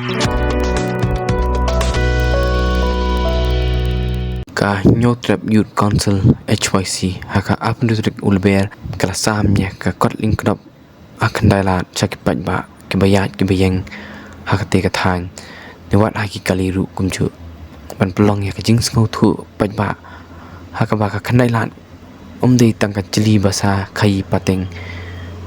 Ka Nyotrap Youth Council HYC haka apnutrik ulber kala samnya ka kotling knop akan dailat cakipat ba kebayat kebayang haka te ka thang niwat haki kaliru kumju ban pelong ya ka jing ngau thu pat ba haka ba ka khandailat umdei tangka jeli basa khai pateng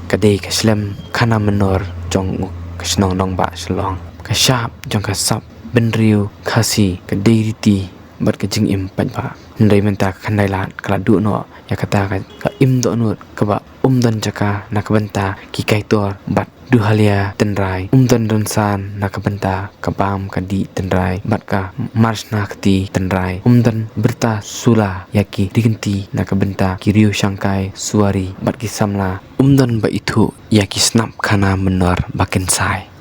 kadei ka slem khana menor jong ka snong dong ba slong ka shap jong ka sap benriu khasi ka deiriti bat ka jing im pat ba ndai menta khandai lat kala du no ya kata ka im do no ka ba dan jaka nak benta ki kai tor bat du halia tenrai dan don san nak benta ka bam ka di tenrai bat ka mars nakti tenrai dan berta sula yaki digenti nak benta ki riu shangkai suari bat ki samla dan ba itu yaki snap khana menor baken sai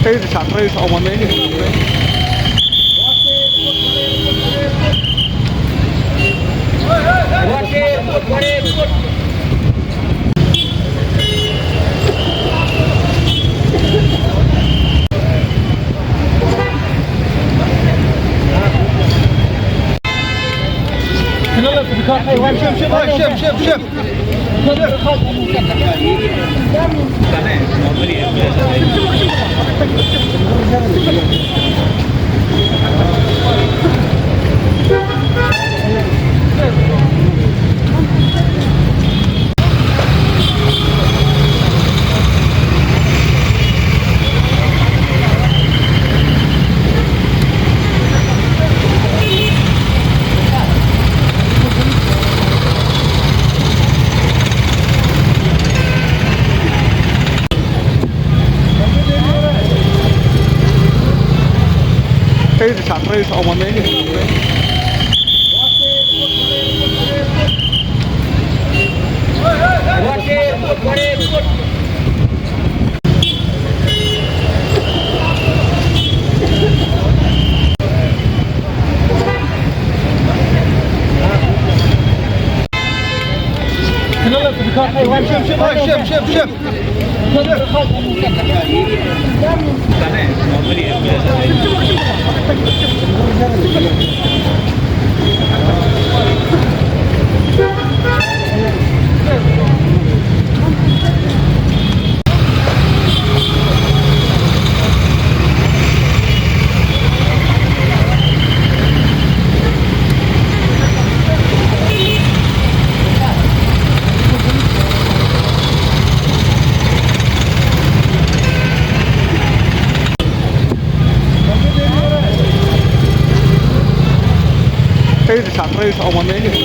شوف cái sản phẩm ở món đấy thì شوف cái sản phẩm ở món đấy thì شوف cái sản phẩm ở món đấy thì